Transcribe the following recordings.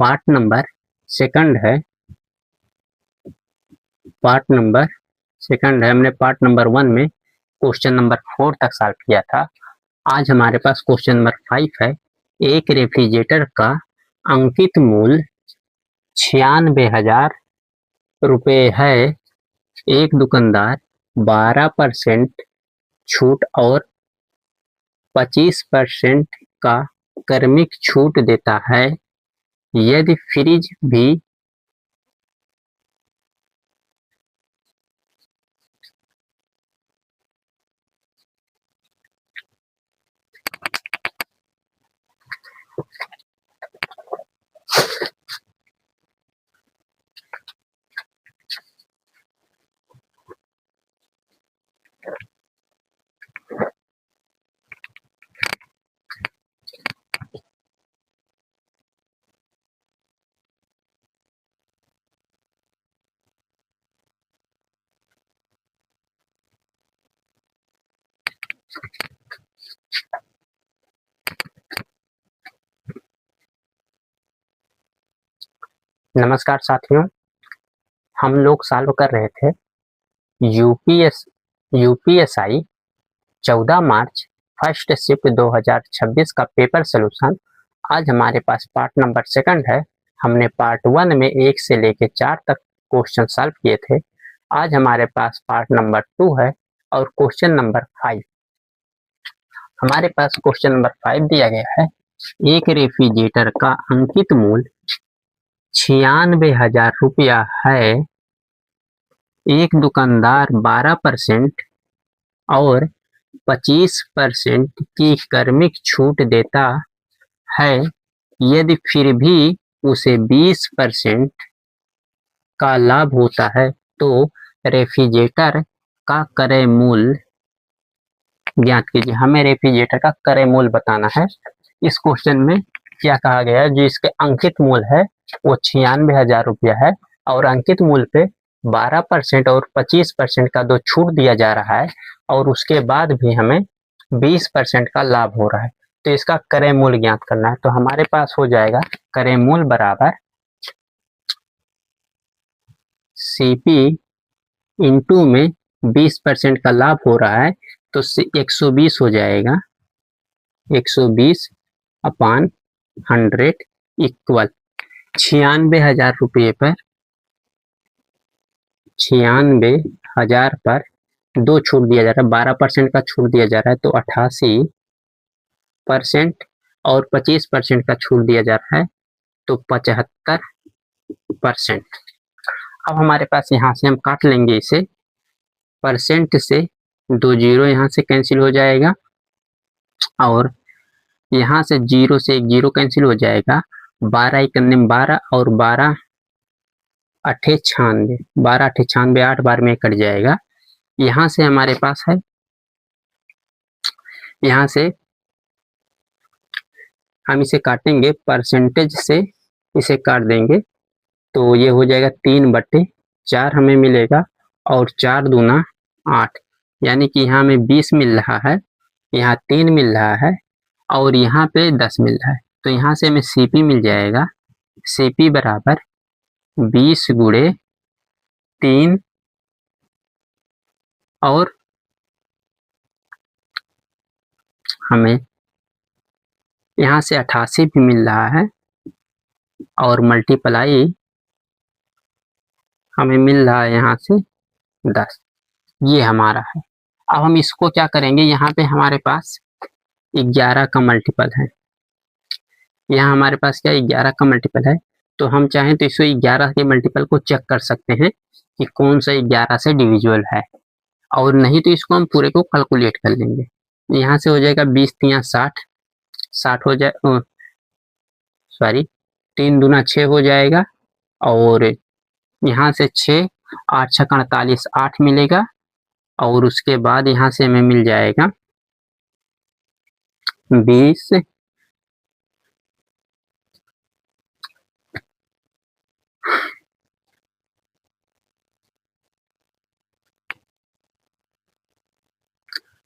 Part number second है। हमने part number 1 में क्वेश्चन नंबर 4 तक सॉल्व किया था। आज हमारे पास क्वेश्चन नंबर 5 है। एक रेफ्रिजरेटर का अंकित मूल्य 96,000 रुपये है। एक दुकानदार 12% छूट और 25% का क्रमिक छूट देता है। यदि फ्रिज भी नमस्कार साथियों, हम लोग सॉल्व कर रहे थे यूपीएसआई 14 मार्च फर्स्ट शिफ्ट 2026 का पेपर सोल्यूशन। आज हमारे पास पार्ट नंबर सेकंड है। हमने पार्ट 1 में 1 से लेकर 4 तक क्वेश्चन सॉल्व किए थे। आज हमारे पास पार्ट नंबर 2 है और क्वेश्चन नंबर 5। हमारे पास क्वेश्चन नंबर 5 दिया गया है। एक रेफ्रिजरेटर का अंकित मूल्य 96,000 रुपया है। एक दुकानदार 12% और 25% की क्रमिक छूट देता है। यदि फिर भी उसे 20% का लाभ होता है तो रेफ्रिजरेटर का क्रय मूल्य ज्ञात कीजिए। हमें रेफ्रिजरेटर का क्रय मूल्य बताना है। इस क्वेश्चन में क्या कहा गया है, जो इसके अंकित मूल्य है वो 96,000 रुपया है और अंकित मूल्य पे 12% और 25% का दो छूट दिया जा रहा है और उसके बाद भी हमें 20% का लाभ हो रहा है। तो इसका क्रय मूल्य ज्ञात करना है। तो हमारे पास हो जाएगा क्रय मूल्य बराबर CP इंटू में 20% का लाभ हो रहा है तो 120 हो जाएगा। 120 अपान 100 इक्वल 96,000 रुपये पर 96,000 पर दो छूट दिया जा रहा है। 12% का छूट दिया जा रहा है तो 88% और 25% का छूट दिया जा रहा है तो 75%। अब हमारे पास यहाँ से हम काट लेंगे इसे। परसेंट से 2 जीरो यहाँ से कैंसिल हो जाएगा और यहाँ से 0 से 1 जीरो कैंसिल हो जाएगा। 12 एकन्ने 12 और 12 अठे 96, 12 अठे 96, 8 बार में कट जाएगा। यहाँ से हमारे पास है, यहाँ से हम इसे काटेंगे, परसेंटेज से इसे काट देंगे तो ये हो जाएगा 3/4 हमें मिलेगा और 4 दूना 8, यानी कि यहाँ हमें 20 मिल रहा है, यहाँ 3 मिल रहा है और यहाँ पे 10 मिल रहा है। तो यहाँ से हमें CP मिल जाएगा। CP बराबर 20 गुणे 3 और हमें यहाँ से 88 भी मिल रहा है और मल्टीप्लाई हमें मिल रहा है यहाँ से 10। ये हमारा है। अब हम इसको क्या करेंगे, यहाँ पे हमारे पास 11 का मल्टीपल है। यहाँ हमारे पास क्या 11 का मल्टीपल है, तो हम चाहें तो इसको 11 के मल्टीपल को चेक कर सकते हैं कि कौन सा 11 से डिविजिबल है, और नहीं तो इसको हम पूरे को कैलकुलेट कर लेंगे। यहाँ से हो जाएगा 20 तिया 60, 60 हो जाए, सॉरी 3 दूना 6 हो जाएगा और यहाँ से 6, 8 छक्का 48, 8 मिलेगा और उसके बाद यहाँ से हमें मिल जाएगा 20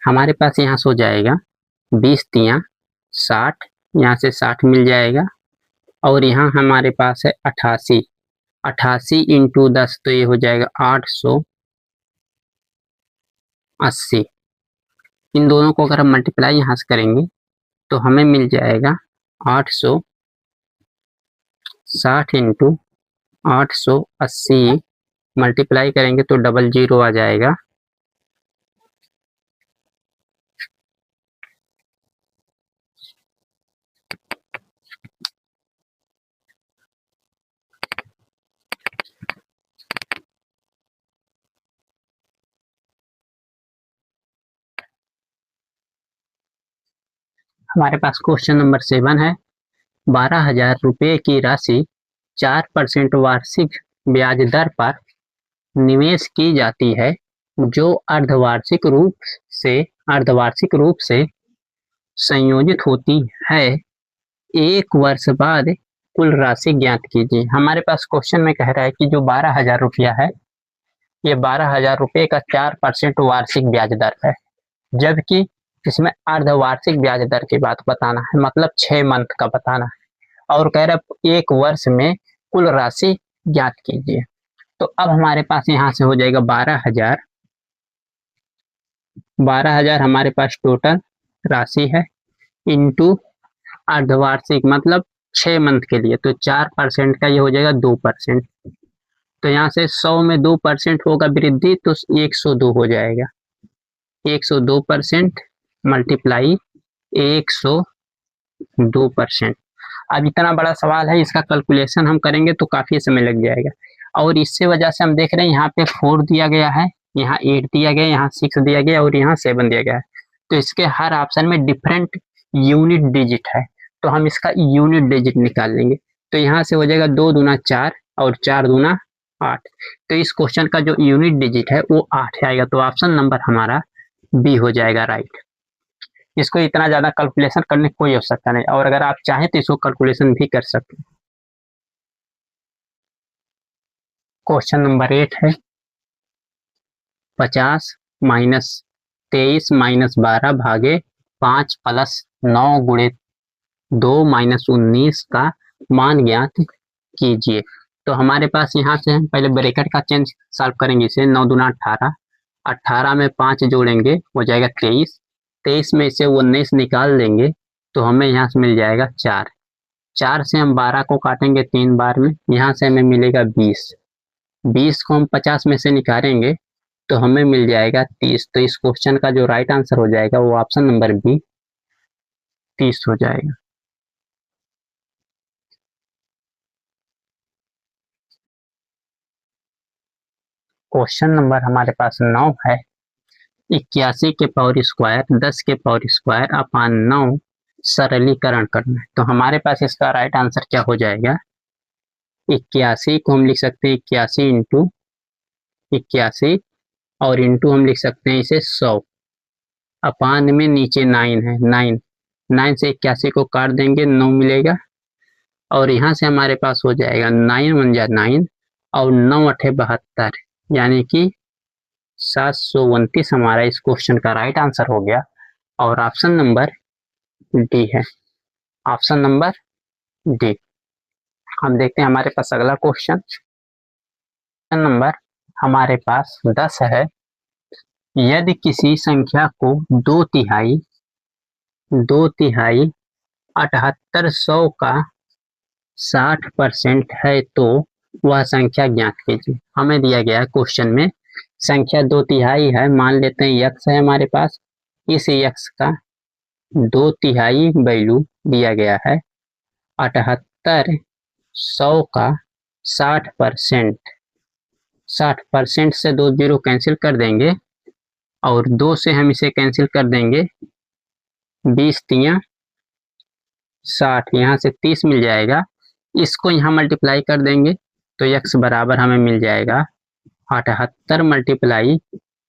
हमारे पास यहाँ से हो जाएगा 20 तिया 60, यहाँ से 60 मिल जाएगा और यहाँ हमारे पास है 88, 88 इंटू 10 तो ये हो जाएगा 880। इन दोनों को अगर हम मल्टीप्लाई यहाँ से करेंगे तो हमें मिल जाएगा 860 इंटू 880, मल्टीप्लाई करेंगे तो 00 आ जाएगा। हमारे पास क्वेश्चन नंबर 7 है। 12,000 रुपये की राशि 4% वार्षिक ब्याज दर पर निवेश की जाती है, जो अर्धवार्षिक रूप से संयोजित होती है। 1 वर्ष बाद कुल राशि ज्ञात कीजिए। हमारे पास क्वेश्चन में कह रहा है कि जो 12,000 रुपया है, ये 12,000 रुपये का 4% वार्षिक ब्याज दर है, जबकि इसमें अर्धवार्षिक ब्याज दर की बात बताना है, मतलब 6 मंथ का बताना है। और कह रहा है 1 वर्ष में कुल राशि ज्ञात कीजिए। तो अब हमारे पास यहाँ से हो जाएगा 12,000 हमारे पास टोटल राशि है, इंटू अर्धवार्षिक मतलब 6 मंथ के लिए, तो 4% का ये हो जाएगा 2%। तो यहाँ से 100 में 2% होगा वृद्धि, तो 102 हो जाएगा। 102% मल्टीप्लाई 102%। अब इतना बड़ा सवाल है, इसका कैलकुलेशन हम करेंगे तो काफी समय लग जाएगा। और इससे वजह से हम देख रहे हैं यहाँ पे 4 दिया गया है, यहाँ 8 दिया गया, यहाँ 6 दिया गया और यहाँ 7 दिया गया है। तो इसके हर ऑप्शन में डिफरेंट यूनिट डिजिट है, तो हम इसका यूनिट डिजिट निकाल लेंगे। तो यहाँ से हो जाएगा 2 दूना 4 और 4 दूना 8। तो इस क्वेश्चन का जो यूनिट डिजिट है वो 8 आएगा। तो ऑप्शन नंबर हमारा बी हो जाएगा राइट। इसको इतना ज्यादा कैलकुलेशन करने की कोई आवश्यकता नहीं, और अगर आप चाहें तो इसको कैलकुलेशन भी कर सकते हैं। क्वेश्चन नंबर 8 है 50 माइनस 23 माइनस 12 भागे 5 प्लस 9 गुणे 2 माइनस 19 का मान ज्ञात कीजिए। तो हमारे पास यहाँ से हम पहले ब्रैकेट का चेंज सॉल्व करेंगे। इसे 9 दूना 18, 18 में 5 जोड़ेंगे हो जाएगा 23, 23 में से 19 निकाल देंगे तो हमें यहाँ से मिल जाएगा 4, 4 से हम 12 को काटेंगे 3 बार में, यहाँ से हमें मिलेगा 20, 20 को हम 50 में से निकालेंगे तो हमें मिल जाएगा 30। तो इस क्वेश्चन का जो राइट आंसर हो जाएगा वो ऑप्शन नंबर बी 30 हो जाएगा। क्वेश्चन नंबर हमारे पास 9 है 81 के पावर स्क्वायर 10 के पावर स्क्वायर अपान 9 सरलीकरण करना है। तो हमारे पास इसका राइट आंसर क्या हो जाएगा, 81 को हम लिख सकते हैं 81 इंटू 81 और इंटू हम लिख सकते हैं इसे 100, अपान में नीचे 9 है, 9 से 81 को काट देंगे 9 मिलेगा, और यहाँ से हमारे पास हो जाएगा 9 1 जा 9 और 9 8 72, यानी कि 729 हमारा इस क्वेश्चन का राइट आंसर हो गया। और ऑप्शन नंबर डी है, ऑप्शन नंबर डी। हम देखते हैं हमारे पास अगला क्वेश्चन नंबर हमारे पास 10 है। यदि किसी संख्या को 2/3 7800 का 60% है तो वह संख्या ज्ञात कीजिए। हमें दिया गया है क्वेश्चन में संख्या 2/3 है, मान लेते हैं यक्स है हमारे पास, इस यक्स का 2/3 वैल्यू दिया गया है, 7800 का 60%, 60% से 2 जीरो कैंसिल कर देंगे और 2 से हम इसे कैंसिल कर देंगे, 20 तियां 60, यहाँ से 30 मिल जाएगा। इसको यहाँ मल्टीप्लाई कर देंगे तो x बराबर हमें मिल जाएगा 78 मल्टीप्लाई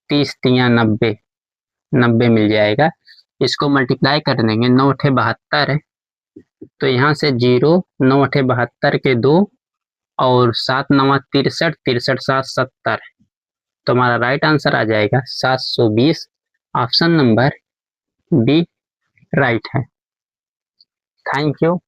30 तियां 90, 90 मिल जाएगा। इसको मल्टीप्लाई कर देंगे 9 8 72 है, तो यहाँ से 0 9 8 72 के 2 और 7 9 63, 63 7 70, तो हमारा राइट आंसर आ जाएगा 720। ऑप्शन नंबर बी राइट है। Thank you.